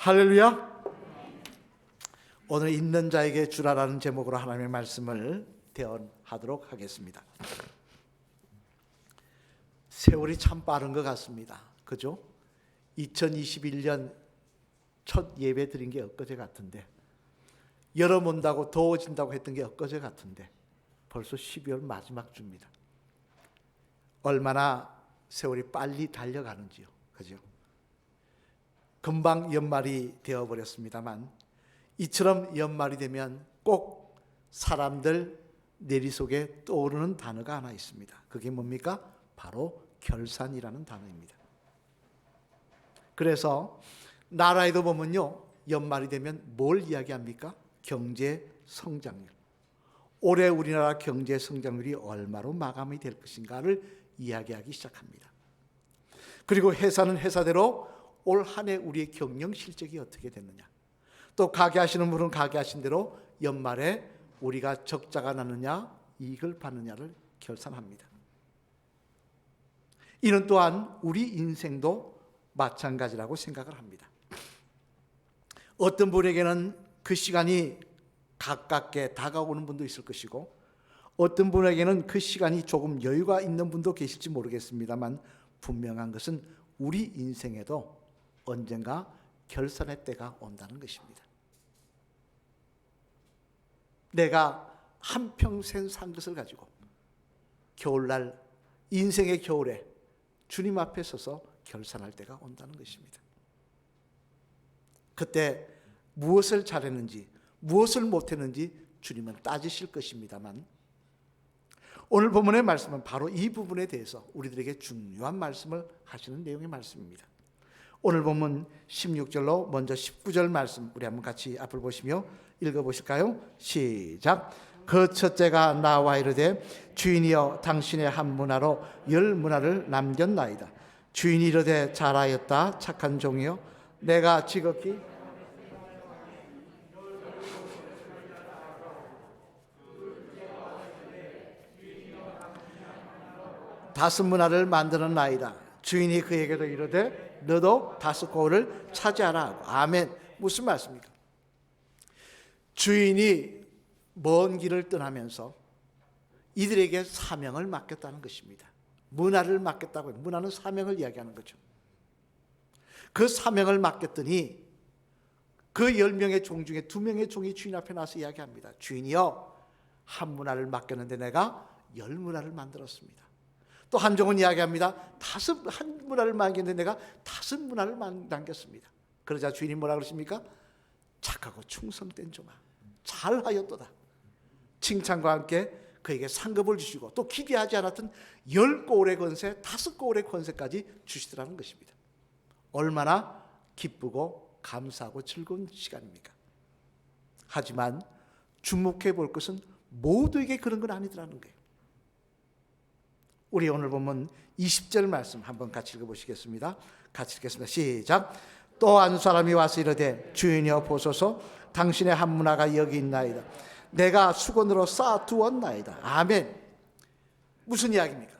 할렐루야. 오늘 있는 자에게 주라라는 제목으로 하나님의 말씀을 대언하도록 하겠습니다. 세월이 참 빠른 것 같습니다. 그죠? 2021년 첫 예배 드린 게 엊그제 같은데, 여름 온다고 더워진다고 했던 게 엊그제 같은데 벌써 12월 마지막 주입니다. 얼마나 세월이 빨리 달려가는지요. 그죠? 금방 연말이 되어버렸습니다만, 이처럼 연말이 되면 꼭 사람들 내리속에 떠오르는 단어가 하나 있습니다. 그게 뭡니까? 바로 결산이라는 단어입니다. 그래서 나라에도 보면요, 연말이 되면 뭘 이야기합니까? 경제 성장률. 올해 우리나라 경제 성장률이 얼마로 마감이 될 것인가를 이야기하기 시작합니다. 그리고 회사는 회사대로 올 한 해 우리의 경영 실적이 어떻게 됐느냐, 또 가게 하시는 분은 가게 하신 대로 연말에 우리가 적자가 나느냐 이익을 받느냐를 결산합니다. 이는 또한 우리 인생도 마찬가지라고 생각을 합니다. 어떤 분에게는 그 시간이 가깝게 다가오는 분도 있을 것이고, 어떤 분에게는 그 시간이 조금 여유가 있는 분도 계실지 모르겠습니다만, 분명한 것은 우리 인생에도 언젠가 결산의 때가 온다는 것입니다. 내가 한평생 산 것을 가지고 겨울날, 인생의 겨울에 주님 앞에 서서 결산할 때가 온다는 것입니다. 그때 무엇을 잘했는지 무엇을 못했는지 주님은 따지실 것입니다만, 오늘 본문의 말씀은 바로 이 부분에 대해서 우리들에게 중요한 말씀을 하시는 내용의 말씀입니다. 오늘 본문 16절로 먼저 19절 말씀 우리 한번 같이 앞을 보시며 읽어보실까요? 시작. 그 첫째가 나와 이르되, 주인이여 당신의 한 문화로 10문화를 남겼나이다. 주인이 이르되, 잘하였다 착한 종이여, 내가 지극히 다섯 문화를 만드는나이다. 주인이 그에게도 이르되, 너도 다섯 고을을 차지하라 하고. 아멘. 무슨 말씀입니까? 주인이 먼 길을 떠나면서 이들에게 사명을 맡겼다는 것입니다. 문화를 맡겼다고 해요. 문화는 사명을 이야기하는 거죠. 그 사명을 맡겼더니 그 10명의 종 중에 2명의 종이 주인 앞에 나서 이야기합니다. 주인이여, 한 문화를 맡겼는데 내가 10문화를 만들었습니다. 또 한 종은 이야기합니다. 한 문화를 남겼는데 내가 5문화를 남겼습니다. 그러자 주인이 뭐라 그러십니까? 착하고 충성된 종아, 잘하였도다. 칭찬과 함께 그에게 상급을 주시고, 또 기대하지 않았던 10고을의 권세, 5고을의 권세까지 주시더라는 것입니다. 얼마나 기쁘고 감사하고 즐거운 시간입니까? 하지만 주목해 볼 것은 모두에게 그런 건 아니더라는 거예요. 우리 오늘 보면 20절 말씀 한번 같이 읽어보시겠습니다. 같이 읽겠습니다. 시작. 또 한 사람이 와서 이르되, 주인이여 보소서, 당신의 한 문화가 여기 있나이다. 내가 수건으로 쌓아두었나이다. 아멘. 무슨 이야기입니까?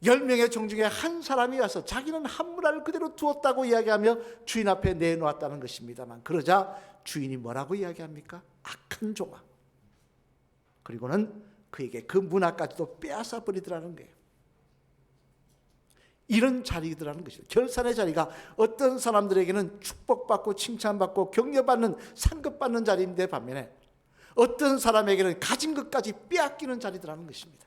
10명의 종 중에 한 사람이 와서 자기는 한 문화를 그대로 두었다고 이야기하며 주인 앞에 내놓았다는 것입니다만, 그러자 주인이 뭐라고 이야기합니까? 악한 종아. 그리고는 그에게 그 문화까지도 빼앗아 버리더라는 거예요. 이런 자리더라는 것이죠. 결산의 자리가 어떤 사람들에게는 축복받고 칭찬받고 격려받는, 상급받는 자리인데, 반면에 어떤 사람에게는 가진 것까지 빼앗기는 자리더라는 것입니다.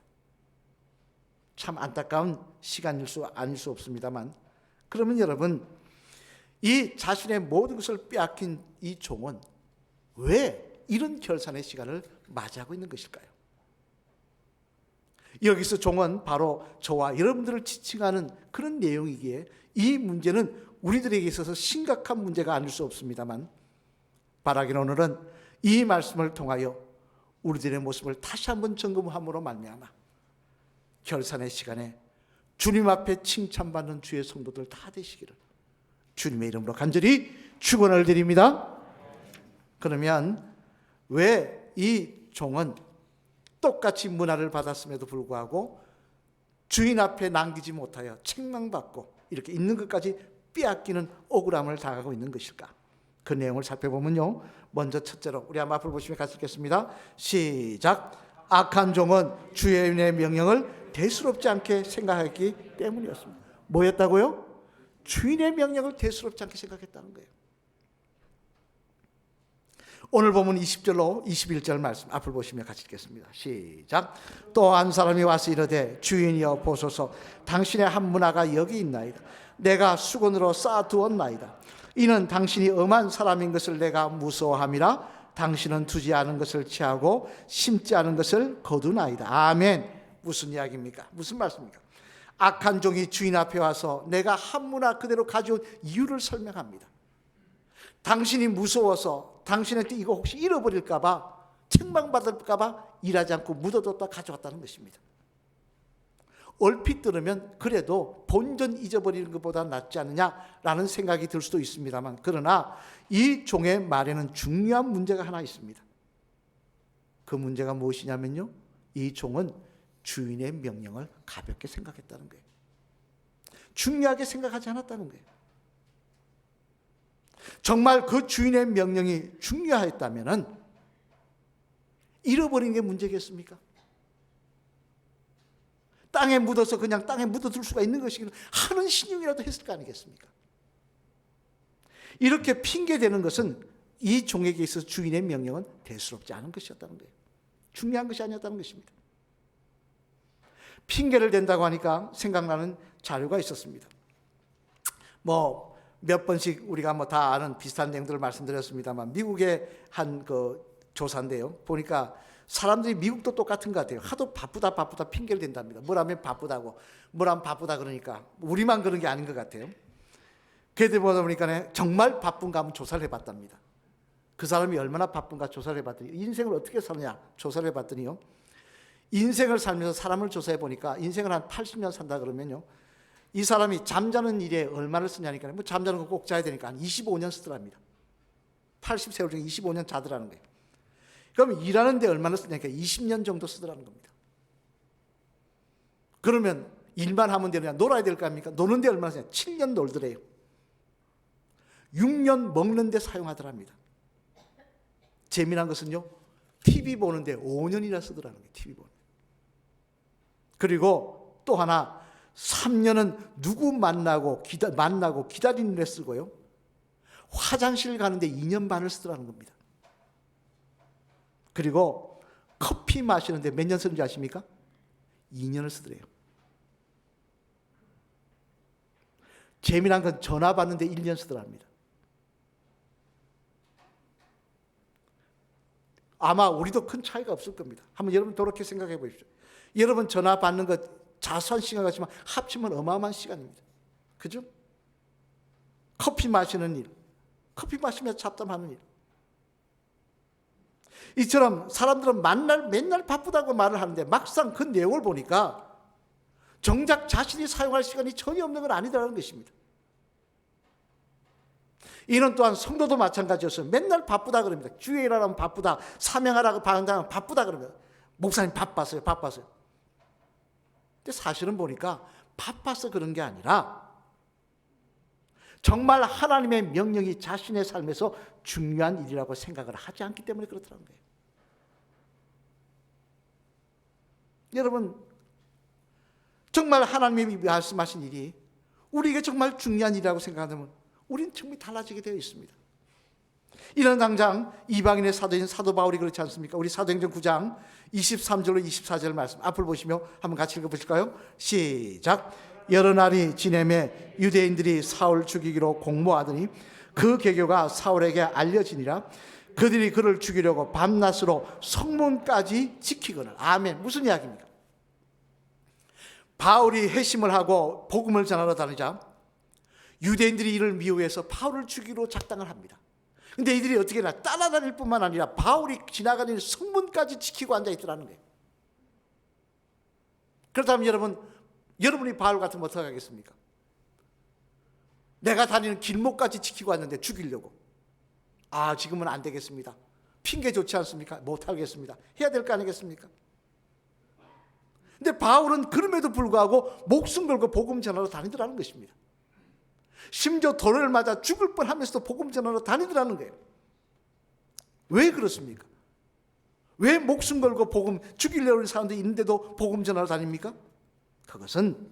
참 안타까운 시간일 수 아닐 수 없습니다만, 그러면 여러분, 이 자신의 모든 것을 빼앗긴 이 종은 왜 이런 결산의 시간을 맞이하고 있는 것일까요? 여기서 종은 바로 저와 여러분들을 지칭하는 그런 내용이기에 이 문제는 우리들에게 있어서 심각한 문제가 아닐 수 없습니다만, 바라기는 오늘은 이 말씀을 통하여 우리들의 모습을 다시 한번 점검함으로 말미암아 결산의 시간에 주님 앞에 칭찬받는 주의 성도들 다 되시기를 주님의 이름으로 간절히 축원을 드립니다. 그러면 왜 이 종은 똑같이 문화를 받았음에도 불구하고 주인 앞에 남기지 못하여 책망받고 이렇게 있는 것까지 빼앗기는 억울함을 당하고 있는 것일까? 그 내용을 살펴보면요, 먼저 첫째로 우리 한번 앞을 보시면 같이 읽겠습니다. 시작. 악한 종은 주인의 명령을 대수롭지 않게 생각했기 때문이었습니다. 뭐였다고요? 주인의 명령을 대수롭지 않게 생각했다는 거예요. 오늘 보면 20절로 21절 말씀 앞을 보시면 같이 읽겠습니다. 시작. 또 한 사람이 와서 이르되 주인이여 보소서, 당신의 한 문화가 여기 있나이다. 내가 수건으로 쌓아두었나이다. 이는 당신이 엄한 사람인 것을 내가 무서워함이라. 당신은 두지 않은 것을 취하고 심지 않은 것을 거두나이다. 아멘. 무슨 이야기입니까? 무슨 말씀입니까? 악한 종이 주인 앞에 와서 내가 한 문화 그대로 가져온 이유를 설명합니다. 당신이 무서워서 당신한테 이거 혹시 잃어버릴까 봐, 책망받을까 봐 일하지 않고 묻어뒀다 가져왔다는 것입니다. 얼핏 들으면 그래도 본전 잊어버리는 것보다 낫지 않느냐라는 생각이 들 수도 있습니다만, 그러나 이 종의 말에는 중요한 문제가 하나 있습니다. 그 문제가 무엇이냐면요, 이 종은 주인의 명령을 가볍게 생각했다는 거예요. 중요하게 생각하지 않았다는 거예요. 정말 그 주인의 명령이 중요했다면 잃어버린 게 문제겠습니까? 땅에 묻어서 그냥 땅에 묻어둘 수가 있는 것이기는 하는 신용이라도 했을 거 아니겠습니까? 이렇게 핑계대는 것은 이 종에게 있어서 주인의 명령은 대수롭지 않은 것이었다는 거예요. 중요한 것이 아니었다는 것입니다. 핑계를 댄다고 하니까 생각나는 자료가 있었습니다. 몇 번씩 우리가 다 아는 비슷한 내용들을 말씀드렸습니다만, 미국의 한 그 조사인데요, 보니까 사람들이 미국도 똑같은 것 같아요. 하도 바쁘다 핑계를 댄답니다. 뭐라면 바쁘다고, 뭐라면 바쁘다 그러니까 우리만 그런 게 아닌 것 같아요. 걔들 보다 보니까 정말 바쁜가 하면 조사를 해봤답니다. 그 사람이 얼마나 바쁜가 조사를 해봤더니, 인생을 어떻게 사느냐 조사를 해봤더니요, 인생을 살면서 사람을 조사해 보니까 인생을 한 80년 산다 그러면요, 이 사람이 잠자는 일에 얼마를 쓰냐니까, 잠자는 거 꼭 자야 되니까 한 25년 쓰더랍니다. 80세월 중에 25년 자더라는 거예요. 그럼 일하는 데 얼마나 쓰냐니까 20년 정도 쓰더라는 겁니다. 그러면 일만 하면 되느냐, 놀아야 될 거 아닙니까? 노는 데 얼마나 쓰냐, 7년 놀더래요. 6년 먹는 데 사용하더랍니다. 재미난 것은요, TV 보는 데 5년이나 쓰더라는 거예요. TV 보는 데. 그리고 또 하나, 3년은 누구 만나고 기다리는 데 쓰고요, 화장실 가는데 2년 반을 쓰더라는 겁니다. 그리고 커피 마시는데 몇 년 쓰는지 아십니까? 2년을 쓰더래요. 재미난 건 전화 받는데 1년 쓰더랍니다. 아마 우리도 큰 차이가 없을 겁니다. 한번 여러분 그렇게 생각해 보십시오. 여러분 전화 받는 것 자수한 시간 같지만 합치면 어마어마한 시간입니다. 그죠? 커피 마시는 일, 커피 마시면서 잡담하는 일. 이처럼 사람들은 맨날 바쁘다고 말을 하는데 막상 그 내용을 보니까 정작 자신이 사용할 시간이 전혀 없는 건 아니라는 것입니다. 이는 또한 성도도 마찬가지였어요. 맨날 바쁘다 그럽니다. 주의 일하라면 바쁘다, 사명하라고 반응하면 바쁘다 그럽니다. 목사님 바빴어요. 근데 사실은 보니까 바빠서 그런 게 아니라 정말 하나님의 명령이 자신의 삶에서 중요한 일이라고 생각을 하지 않기 때문에 그렇다는 거예요. 여러분, 정말 하나님이 말씀하신 일이 우리에게 정말 중요한 일이라고 생각하면 우리는 정말 달라지게 되어 있습니다. 이런 당장 이방인의 사도인 사도 바울이 그렇지 않습니까? 우리 사도행전 9장 23절로 24절 말씀 앞을 보시며 한번 같이 읽어보실까요? 시작. 여러 날이 지내매 유대인들이 사울 죽이기로 공모하더니 그 계교가 사울에게 알려지니라. 그들이 그를 죽이려고 밤낮으로 성문까지 지키거늘. 아멘. 무슨 이야기입니까? 바울이 회심을 하고 복음을 전하러 다니자 유대인들이 이를 미워해서 바울을 죽이기로 작당을 합니다. 근데 이들이 어떻게 하나 따라다닐 뿐만 아니라 바울이 지나가는 성문까지 지키고 앉아있더라는 거예요. 그렇다면 여러분이 바울 같으면 어떻게 하겠습니까? 내가 다니는 길목까지 지키고 왔는데 죽이려고. 지금은 안 되겠습니다. 핑계 좋지 않습니까? 못하겠습니다. 해야 될 거 아니겠습니까? 근데 바울은 그럼에도 불구하고 목숨 걸고 복음 전하러 다니더라는 것입니다. 심지어 도를 맞아 죽을 뻔하면서도 복음 전하러 다니더라는 거예요. 왜 그렇습니까? 왜 목숨 걸고 복음 죽이려고 하는 사람들이 있는데도 복음 전하러 다닙니까? 그것은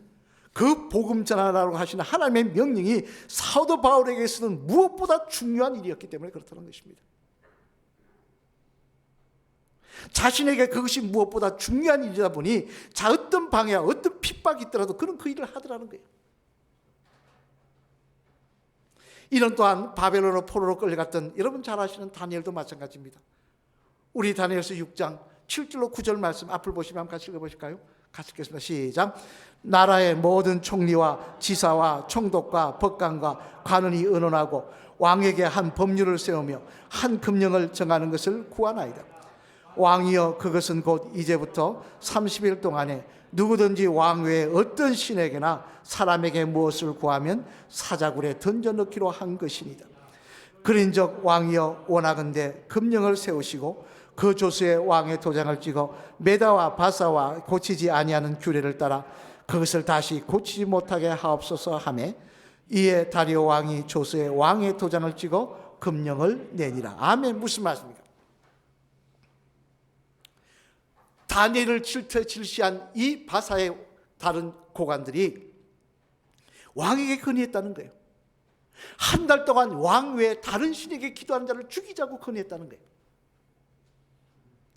그 복음 전하라고 하시는 하나님의 명령이 사도 바울에게서는 무엇보다 중요한 일이었기 때문에 그렇다는 것입니다. 자신에게 그것이 무엇보다 중요한 일이다 보니 자 어떤 방해와 어떤 핍박이 있더라도 그는 그 일을 하더라는 거예요. 이는 또한 바벨론으로 포로로 끌려갔던 여러분 잘 아시는 다니엘도 마찬가지입니다. 우리 다니엘서 6장 7절로 9절 말씀 앞을 보시면 한번 같이 읽어보실까요? 같이 읽겠습니다. 시작. 나라의 모든 총리와 지사와 총독과 법관과 관원이 의논하고 왕에게 한 법률을 세우며 한 금령을 정하는 것을 구하나이다. 왕이여 그것은 곧 이제부터 30일 동안에 누구든지 왕 외에 어떤 신에게나 사람에게 무엇을 구하면 사자굴에 던져넣기로 한 것이니이다. 그런즉 왕이여 원하건대 금령을 세우시고 그 조서에 왕의 도장을 찍어 메다와 바사와 고치지 아니하는 규례를 따라 그것을 다시 고치지 못하게 하옵소서 하매 이에 다리오 왕이 조서에 왕의 도장을 찍어 금령을 내니라. 아멘. 무슨 말씀입니까? 다니엘을 질시한 이 바사의 다른 고관들이 왕에게 건의했다는 거예요. 한 달 동안 왕 외에 다른 신에게 기도하는 자를 죽이자고 건의했다는 거예요.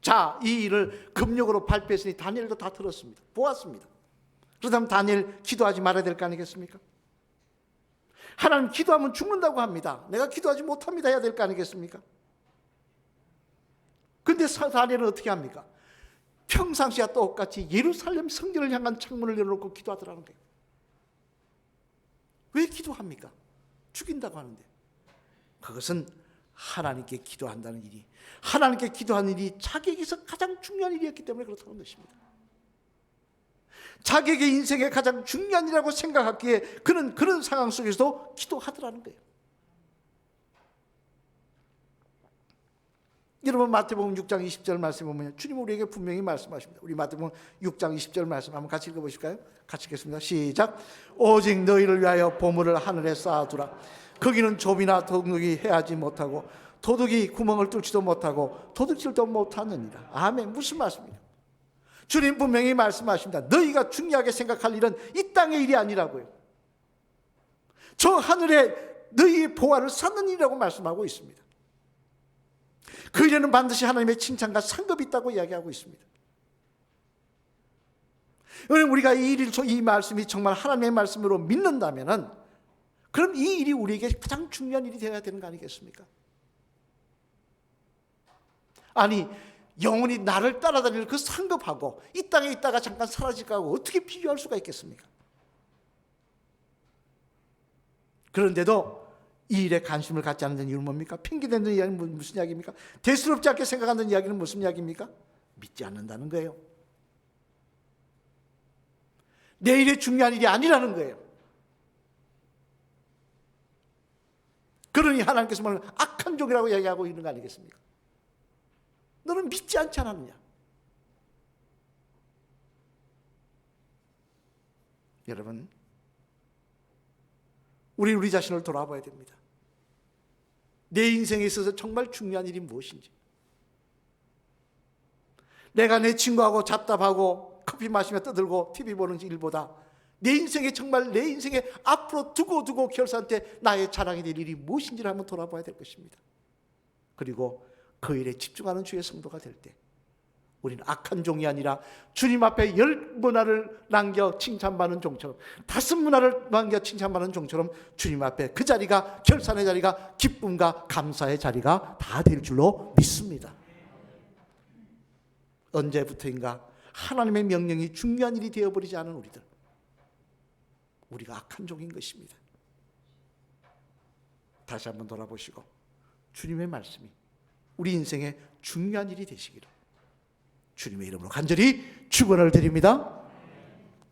자, 이 일을 금령으로 발표했으니 다니엘도 다 들었습니다. 보았습니다. 그렇다면 다니엘 기도하지 말아야 될 거 아니겠습니까? 하나님 기도하면 죽는다고 합니다. 내가 기도하지 못합니다 해야 될 거 아니겠습니까? 근데 다니엘은 어떻게 합니까? 평상시와 똑같이 예루살렘 성전을 향한 창문을 열어놓고 기도하더라는 거예요. 왜 기도합니까? 죽인다고 하는데. 그것은 하나님께 기도한다는 일이, 하나님께 기도하는 일이 자기에게서 가장 중요한 일이었기 때문에 그렇다는 것입니다. 자기에게 인생의 가장 중요한 일이라고 생각하기에 그는 그런 상황 속에서도 기도하더라는 거예요. 여러분 마태복음 6장 20절 말씀 보면 주님은 우리에게 분명히 말씀하십니다. 우리 마태복음 6장 20절 말씀 한번 같이 읽어보실까요? 같이 읽겠습니다. 시작. 오직 너희를 위하여 보물을 하늘에 쌓아두라. 거기는 조비나 도둑이 해하지 못하고 도둑이 구멍을 뚫지도 못하고 도둑질도 못하느니라. 아멘. 무슨 말씀입니까? 주님 분명히 말씀하십니다. 너희가 중요하게 생각할 일은 이 땅의 일이 아니라고요. 저 하늘에 너희의 보화를 쌓는 일이라고 말씀하고 있습니다. 그 일에는 반드시 하나님의 칭찬과 상급이 있다고 이야기하고 있습니다. 여러분 우리가 이 말씀이 정말 하나님의 말씀으로 믿는다면 그럼 이 일이 우리에게 가장 중요한 일이 되어야 되는 거 아니겠습니까? 아니 영원히 나를 따라다니는 그 상급하고 이 땅에 있다가 잠깐 사라질까 하고 어떻게 비교할 수가 있겠습니까? 그런데도 이 일에 관심을 갖지 않는 이유는 뭡니까? 핑계대는 이야기는 무슨 이야기입니까? 대수롭지 않게 생각하는 이야기는 무슨 이야기입니까? 믿지 않는다는 거예요. 내 일이 중요한 일이 아니라는 거예요. 그러니 하나님께서 말하는 악한 종이라고 이야기하고 있는 거 아니겠습니까? 너는 믿지 않지 않았느냐? 여러분 우리 자신을 돌아봐야 됩니다. 내 인생에 있어서 정말 중요한 일이 무엇인지, 내가 내 친구하고 잡담하고 커피 마시며 떠들고 TV 보는 일보다 내 인생에 정말 내 인생에 앞으로 두고 결산 때 나의 자랑이 될 일이 무엇인지를 한번 돌아봐야 될 것입니다. 그리고 그 일에 집중하는 주의 성도가 될 때 우리는 악한 종이 아니라 주님 앞에 10문화를 남겨 칭찬받는 종처럼 5문화를 남겨 칭찬받는 종처럼 주님 앞에 그 자리가 결산의 자리가 기쁨과 감사의 자리가 다 될 줄로 믿습니다. 언제부터인가 하나님의 명령이 중요한 일이 되어버리지 않은 우리들, 우리가 악한 종인 것입니다. 다시 한번 돌아보시고 주님의 말씀이 우리 인생의 중요한 일이 되시기를 주님의 이름으로 간절히 축원을 드립니다.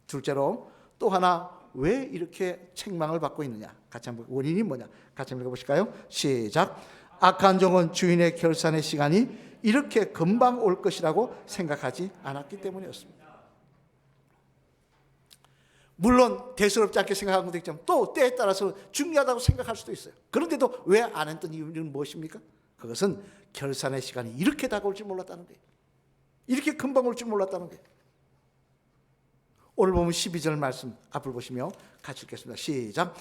둘째로 또 하나 왜 이렇게 책망을 받고 있느냐? 같이 한번 원인이 뭐냐? 같이 한번 읽어보실까요? 시작. 악한 종은 주인의 결산의 시간이 이렇게 금방 올 것이라고 생각하지 않았기 때문이었습니다. 물론 대수롭지 않게 생각하는 것도 있지만 또 때에 따라서 중요하다고 생각할 수도 있어요. 그런데도 왜 안 했던 이유는 무엇입니까? 그것은 결산의 시간이 이렇게 다가올 줄 몰랐다는 거예요. 이렇게 금방 올 줄 몰랐다는 거예요. 오늘 보면 12절 말씀 앞을 보시며 같이 읽겠습니다. 시작.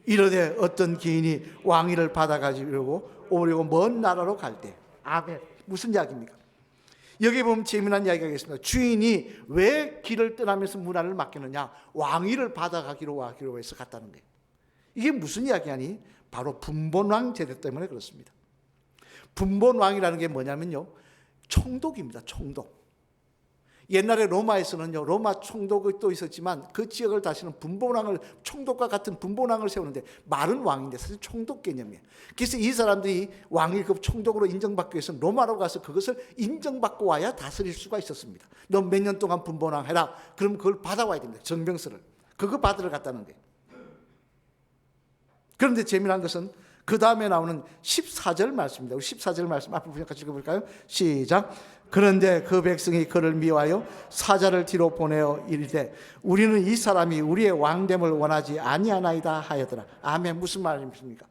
이르되 어떤 기인이 왕위를 받아가지고 오려고 먼 나라로 갈 때. 아멘. 무슨 이야기입니까? 여기 보면 재미난 이야기가 있습니다. 주인이 왜 길을 떠나면서 문화를 맡기느냐? 왕위를 받아가기로 해서 갔다는 거예요. 이게 무슨 이야기하니? 바로 분본왕 제도 때문에 그렇습니다. 분본왕이라는 게 뭐냐면요, 총독입니다. 총독. 옛날에 로마에서는요, 로마 총독이 또 있었지만 그 지역을 다스리는 분본왕을, 총독과 같은 분본왕을 세우는데 말은 왕인데 사실 총독 개념이에요. 그래서 이 사람들이 왕위급 총독으로 인정받기 위해서 로마로 가서 그것을 인정받고 와야 다스릴 수가 있었습니다. 너 몇 년 동안 분본왕 해라. 그럼 그걸 받아와야 됩니다. 정병서를. 그거 받으러 갔다는 거예요. 그런데 재미난 것은 그 다음에 나오는 14절 말씀입니다. 14절 말씀 앞으로 그냥 같이 읽어볼까요? 시작. 그런데 그 백성이 그를 미워하여 사자를 뒤로 보내어 이르되 우리는 이 사람이 우리의 왕됨을 원하지 아니하나이다 하였더라. 아멘. 무슨 말입니까?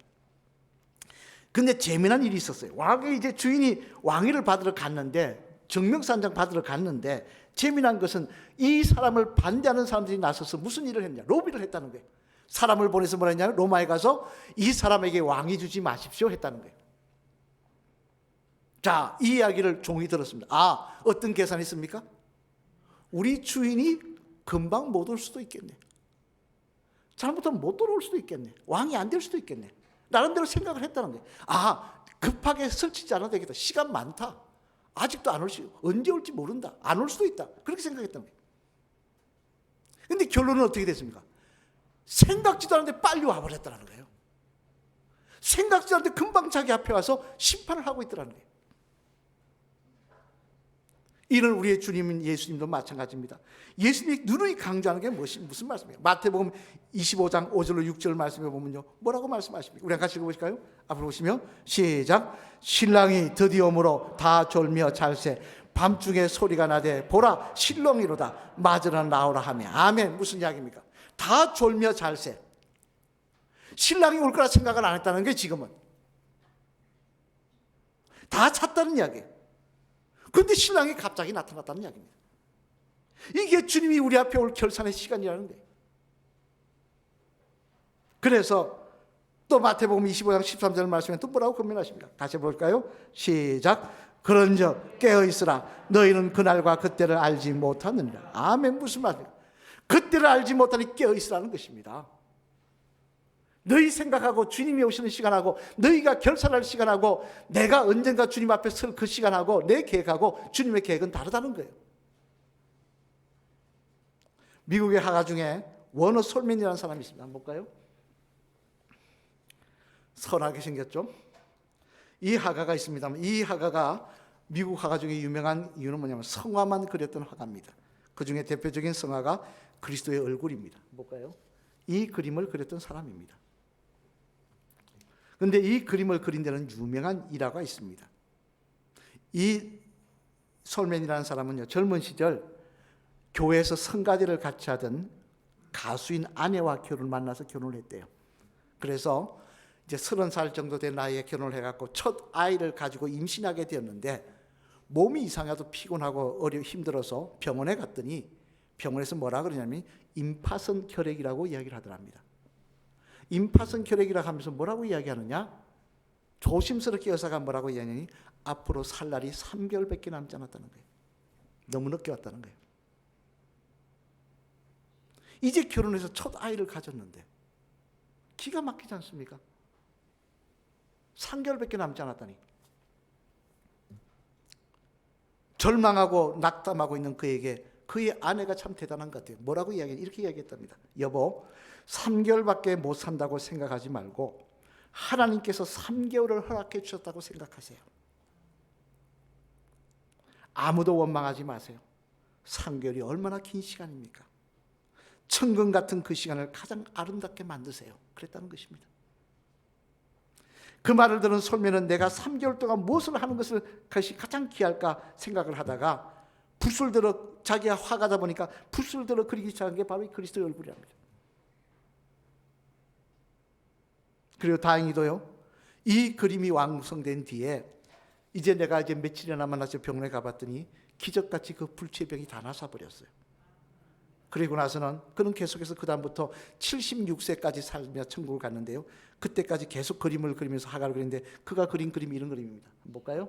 근데 재미난 일이 있었어요. 왕이 이제 주인이 왕위를 받으러 갔는데, 정명산장 받으러 갔는데, 재미난 것은 이 사람을 반대하는 사람들이 나서서 무슨 일을 했냐? 로비를 했다는 거예요. 사람을 보내서 뭐라 했냐면 로마에 가서 이 사람에게 왕위 주지 마십시오 했다는 거예요. 자, 이 이야기를 종이 들었습니다. 아, 어떤 계산이 있습니까? 우리 주인이 금방 못 올 수도 있겠네. 잘못하면 못 돌아올 수도 있겠네. 왕이 안 될 수도 있겠네. 나름대로 생각을 했다는 거예요. 아, 급하게 설치지 않아도 되겠다. 시간 많다. 아직도 안 올 수, 언제 올지 모른다. 안 올 수도 있다. 그렇게 생각했다는 거예요. 근데 결론은 어떻게 됐습니까? 생각지도 않았는데 빨리 와버렸다는 거예요. 생각지도 않았는데 금방 자기 앞에 와서 심판을 하고 있더라는 거예요. 이는 우리의 주님인 예수님도 마찬가지입니다. 예수님이 누누이 강조하는 게 무슨 말씀이에요? 마태복음 25장 5절로 6절 말씀에 보면요, 뭐라고 말씀하십니까? 우리 같이 읽어보실까요? 앞으로 보시면 시작. 신랑이 드디어 오므로 다 졸며 잘새 밤중에 소리가 나되 보라 신랑이로다 맞으러 나오라 하며. 아멘. 무슨 이야기입니까? 다 졸며 잘새. 신랑이 올 거라 생각을 안 했다는 게 지금은 다 찼다는 이야기예요. 그런데 신랑이 갑자기 나타났다는 이야기입니다. 이게 주님이 우리 앞에 올 결산의 시간이라는 거예요. 그래서 또 마태복음 25장 13절 말씀에 또 뭐라고 권면하십니까? 다시 볼까요? 시작. 그런즉 깨어있으라 너희는 그날과 그때를 알지 못하느니라. 아멘. 무슨 말입니까? 그때를 알지 못하니 깨어있으라는 것입니다. 너희 생각하고 주님이 오시는 시간하고 너희가 결산할 시간하고 내가 언젠가 주님 앞에 설 그 시간하고 내 계획하고 주님의 계획은 다르다는 거예요. 미국의 화가 중에 워너 솔맨이라는 사람이 있습니다. 한번 볼까요? 선하게 생겼죠. 이 화가가 있습니다만 이 화가가 미국 화가 중에 유명한 이유는 뭐냐면 성화만 그렸던 화가입니다. 그 중에 대표적인 성화가 그리스도의 얼굴입니다. 볼까요? 이 그림을 그렸던 사람입니다. 그런데 이 그림을 그린 데는 유명한 일화가 있습니다. 이 솔맨이라는 사람은요, 젊은 시절 교회에서 성가대를 같이 하던 가수인 아내와 만나서 결혼을 했대요. 그래서 이제 30살 정도 된 나이에 결혼을 해갖고 첫 아이를 가지고 임신하게 되었는데 몸이 이상하도 피곤하고 힘들어서 병원에 갔더니 병원에서 뭐라 그러냐면 임파선 혈액이라고 이야기를 하더랍니다. 임파선 혈액이라고 하면서 뭐라고 이야기하느냐? 조심스럽게 의사가 뭐라고 이야기하니 앞으로 살 날이 3개월밖에 남지 않았다는 거예요. 너무 늦게 왔다는 거예요. 이제 결혼해서 첫 아이를 가졌는데 기가 막히지 않습니까? 3개월밖에 남지 않았다니. 절망하고 낙담하고 있는 그에게 그의 아내가 참 대단한 것 같아요. 뭐라고 이야기했냐? 이렇게 이야기했답니다. 여보, 3개월밖에 못 산다고 생각하지 말고 하나님께서 3개월을 허락해 주셨다고 생각하세요. 아무도 원망하지 마세요. 3개월이 얼마나 긴 시간입니까? 천금 같은 그 시간을 가장 아름답게 만드세요. 그랬다는 것입니다. 그 말을 들은 솔면은 내가 3개월 동안 무엇을 하는 것이 가장 귀할까 생각을 하다가 붓을 들어, 자기가 화가다 보니까 붓을 들어 그리기 시작한 게 바로 이 그리스도의 얼굴이랍니다. 그리고 다행히도요, 이 그림이 완성된 뒤에 이제 내가 며칠이나 남아서 병원에 가봤더니 기적같이 그 불치의 병이 다 나서버렸어요. 그리고 나서는 그는 계속해서 그 다음부터 76세까지 살며 천국을 갔는데요, 그때까지 계속 그림을 그리면서 화가를 그리는데 그가 그린 그림이 이런 그림입니다. 한번 볼까요?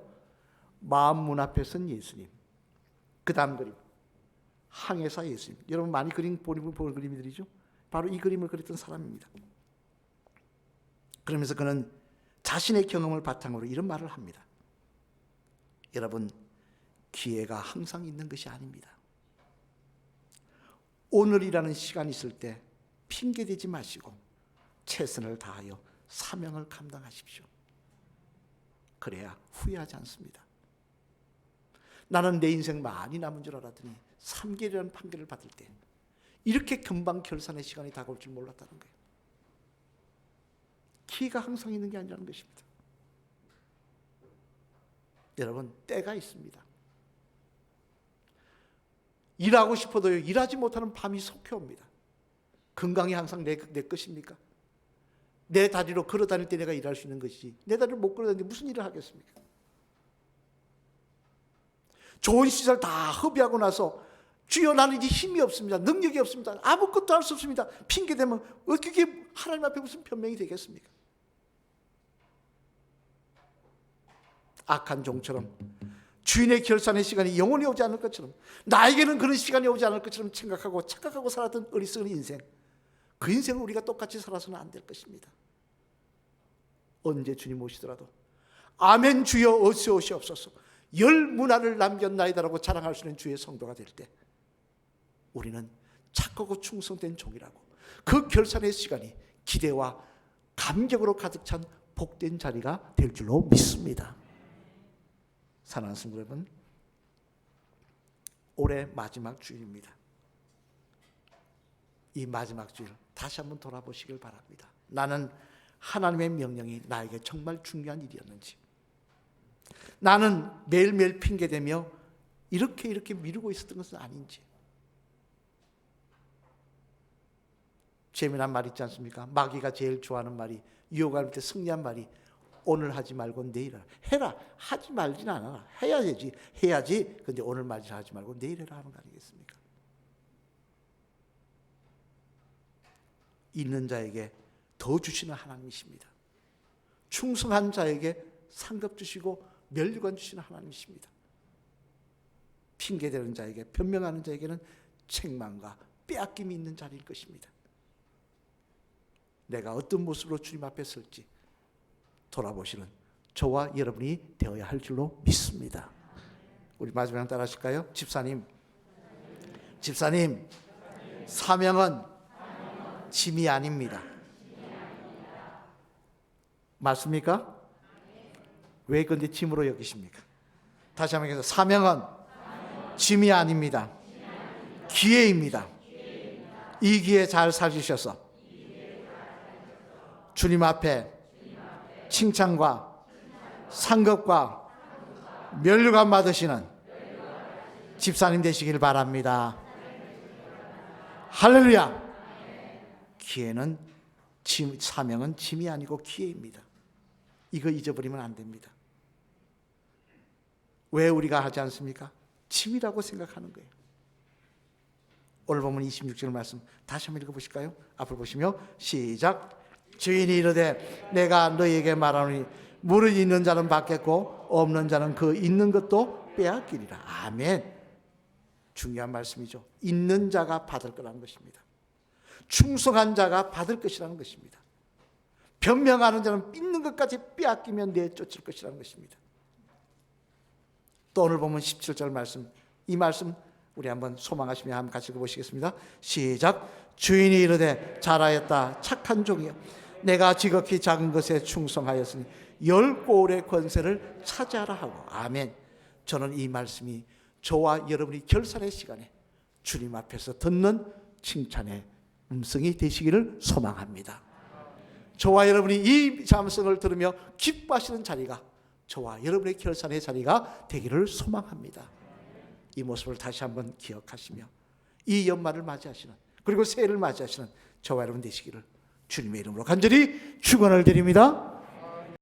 마음 문 앞에 선 예수님. 그 다음 그림 항해사 예수님. 여러분 많이 본 그림들이죠. 바로 이 그림을 그렸던 사람입니다. 그러면서 그는 자신의 경험을 바탕으로 이런 말을 합니다. 여러분, 기회가 항상 있는 것이 아닙니다. 오늘이라는 시간이 있을 때 핑계대지 마시고 최선을 다하여 사명을 감당하십시오. 그래야 후회하지 않습니다. 나는 내 인생 많이 남은 줄 알았더니 3개월이라는 판결을 받을 때 이렇게 금방 결산의 시간이 다가올 줄 몰랐다는 거예요. 기회가 항상 있는 게 아니라는 것입니다. 여러분, 때가 있습니다. 일하고 싶어도 일하지 못하는 밤이 속해 옵니다. 건강이 항상 내 것입니까? 내 다리로 걸어 다닐 때 내가 일할 수 있는 것이지, 내 다리로 못 걸어 다니는데 무슨 일을 하겠습니까? 좋은 시절 다 허비하고 나서 주여 나는 이제 힘이 없습니다. 능력이 없습니다. 아무것도 할 수 없습니다. 핑계대면 어떻게 하나님 앞에 무슨 변명이 되겠습니까? 악한 종처럼 주인의 결산의 시간이 영원히 오지 않을 것처럼, 나에게는 그런 시간이 오지 않을 것처럼 생각하고 착각하고 살았던 어리석은 인생, 그 인생을 우리가 똑같이 살아서는 안 될 것입니다. 언제 주님 오시더라도 아멘 주여 어서 오시옵소서, 열 문화를 남겼나이다라고 자랑할 수 있는 주의 성도가 될 때 우리는 착하고 충성된 종이라고, 그 결산의 시간이 기대와 감격으로 가득 찬 복된 자리가 될 줄로 믿습니다. 사랑하는 성도 여러분, 올해 마지막 주일입니다. 이 마지막 주일 다시 한번 돌아보시길 바랍니다. 나는 하나님의 명령이 나에게 정말 중요한 일이었는지, 나는 매일매일 핑계대며 이렇게 미루고 있었던 것은 아닌지. 재미난 말 있지 않습니까? 마귀가 제일 좋아하는 말이, 유혹할 때 승리한 말이, 오늘 하지 말고 내일 하라. 해라. 하지 말진 않아. 해야지. 근데 오늘 말이라 하지 말고 내일 해라 하는 거 아니겠습니까? 있는 자에게 더 주시는 하나님이십니다. 충성한 자에게 상급 주시고 면류관 주시는 하나님이십니다. 핑계대는 자에게, 변명하는 자에게는 책망과 빼앗김이 있는 자리일 것입니다. 내가 어떤 모습으로 주님 앞에 설지 돌아보시는 저와 여러분이 되어야 할 줄로 믿습니다. 우리 마지막 따라 하실까요? 집사님, 사명은 짐이 아닙니다. 맞습니까? 왜 근데 짐으로 여기십니까? 다시 한번 해서, 사명은 짐이 아닙니다. 기회입니다. 이 기회 잘 살리셔서 주님 앞에 칭찬과 상급과 면류관 받으시는 집사님 되시길 바랍니다. 할렐루야. 기회는 사명은 짐이 아니고 기회입니다. 이거 잊어버리면 안 됩니다. 왜 우리가 하지 않습니까? 짐이라고 생각하는 거예요. 오늘 보면 26절 말씀 다시 한번 읽어보실까요? 앞을 보시며 시작. 주인이 이르되 내가 너희에게 말하노니 무릇 있는 자는 받겠고 없는 자는 그 있는 것도 빼앗기리라. 아멘. 중요한 말씀이죠. 있는 자가 받을 거라는 것입니다. 충성한 자가 받을 것이라는 것입니다. 변명하는 자는 있는 것까지 빼앗기면 내쫓을 것이라는 것입니다. 또 오늘 보면 17절 말씀, 이 말씀 우리 한번 소망하시며 한번 같이 읽어보시겠습니다. 시작. 주인이 이르되 잘하였다 착한 종이여, 내가 지극히 작은 것에 충성하였으니 10고울의 권세를 차지하라 하고. 아멘. 저는 이 말씀이 저와 여러분이 결산의 시간에 주님 앞에서 듣는 칭찬의 음성이 되시기를 소망합니다. 저와 여러분이 이 잠성을 들으며 기뻐하시는 자리가 저와 여러분의 결산의 자리가 되기를 소망합니다. 이 모습을 다시 한번 기억하시며 이 연말을 맞이하시는, 그리고 새해를 맞이하시는 저와 여러분 되시기를 주님의 이름으로 간절히 축원을 드립니다.